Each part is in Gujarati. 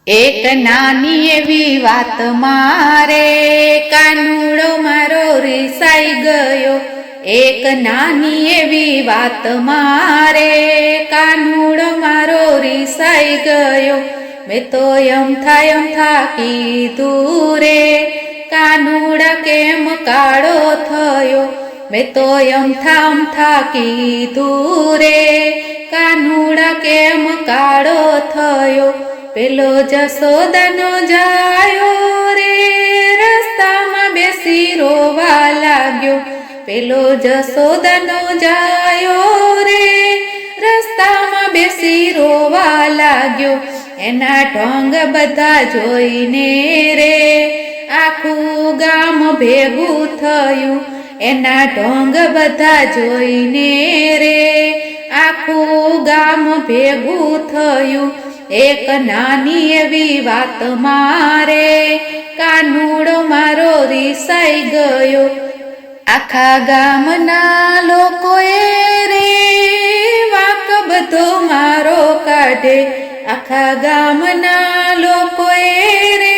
એક નાની એવી વાત મારે કાનુડો મારો રીસાઈ ગયો. એક નાની એવી વાત મારે કાનુડો મારો રીસાઈ ગયો. મેં તો યમથા કીધું રે કાનુડા કેમ કાળો થયો. મેં તો યમથા કીધું રે કાનુડા કેમ કાળો થયો. પેલો જસોદાનો જાયો રે રસ્તામાં બેસી રોવા લાગ્યો. પેલો જસોદાનો જાયો રે રસ્તામાં બેસી રોવા લાગ્યો. એના ઢોંગ બધા જોઈને રે આખું ગામ ભેગું થયું. એના ઢોંગ બધા જોઈને રે આખું ગામ ભેગું થયું. એક નાની એવી વાત મારે કાનુડો મારો રીસાઈ ગયો. આખા ગામના લોકોએ રે વાંક બધો મારો કાઢે. આખા ગામના લોકોએ રે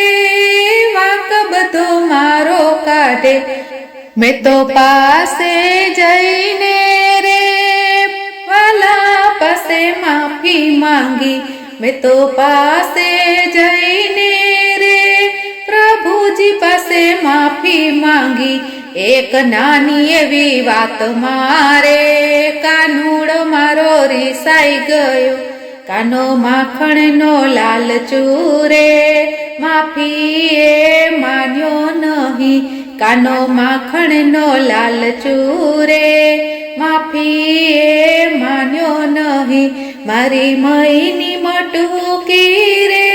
વાંક બધો મારો કાઢે. મેં તો પાસે જઈને રે વાલા પાસે માફી માંગી. મેં તો પાસે જઈને રે પ્રભુજી પાસે માફી માંગી. એક નાની એવી વાત મારે કાનુડો મારો રીસાઈ ગયો. કાનો માખણનો લાલચુ રે માફી એ માન્યો નહીં. કાનો માખણનો લાલચુ રે માફી એ માન્યો નહીં. મારી મઈની મટુકી રે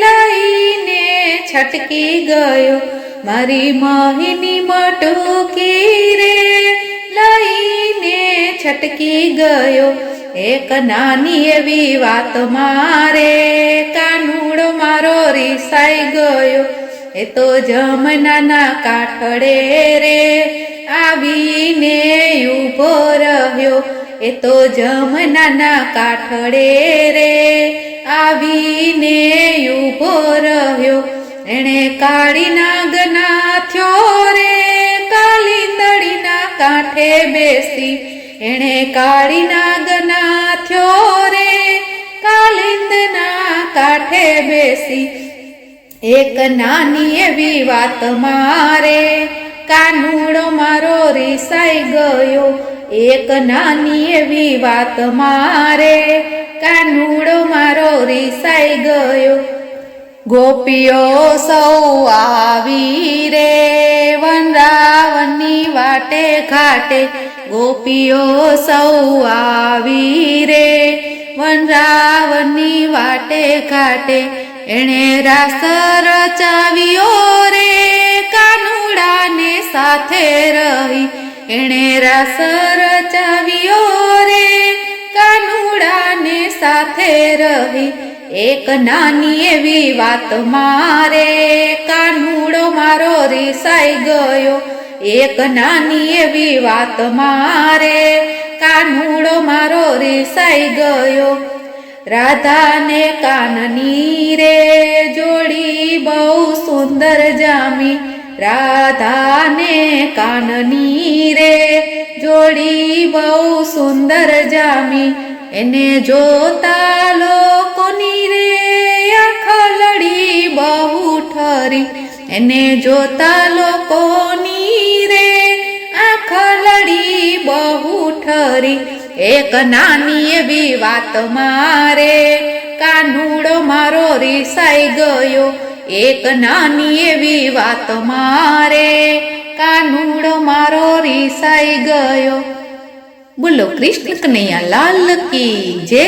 લઈને છટકી ગયો. મારી મહીની મટુકી રે લઈને છટકી ગયો. એક નાની એવી વાત મારે કાનુડો મારો રીસાઈ ગયો. એ તો જમનાના કાંઠડે રે આવીને ઊભો રહ્યો. એ તો જમનાના કાંઠડે રે આવીને ઊભો રહ્યો. એણે કાળી નાગના થયો રે કાલિંદડીના કાંઠે બેસી. એણે કાળી નાગના થયો રે કાલિંદના કાંઠે બેસી. એક નાની એવી વાત મારે કાનુડો મારો રીસાઈ ગયો. એક નાની એવી વાત મારે કાનુડો મારો રીસાઈ ગયો. ગોપીઓ સૌ આવી રે વનરાવનની વાટે ઘાટે. ગોપીઓ સૌ આવી રે વનરાવનની વાટે ઘાટે. એણે રાસ રચાવ્યો રે કાનુડાને સાથે રહી. એણે રાસ રચાવ્યો રે કાનુડાને સાથે રહી. એક નાની એવી વાત મારે કાનુડો મારો રીસાઈ ગયો. એક નાની એવી વાત મારે કાનુડો મારો રીસાઈ ગયો. રાધાને કાનની રે જોડી બહુ સુંદર જામી. રાધાને કાનની રે જોડી બહુ સુંદર જામી. એને જોતા લોકોની રે આંખ લડી બહુ ઠરી. એને જોતા લોકોની રે આંખ લડી બહુ ઠરી. એક નાની એવી વાત મારે કાનુડો મારો રીસાઈ ગયો. એક નાની એવી વાત મારે કાનુડો મારો રીસાઈ ગયો. બોલો કૃષ્ણ કનૈયા લાલ કી જય.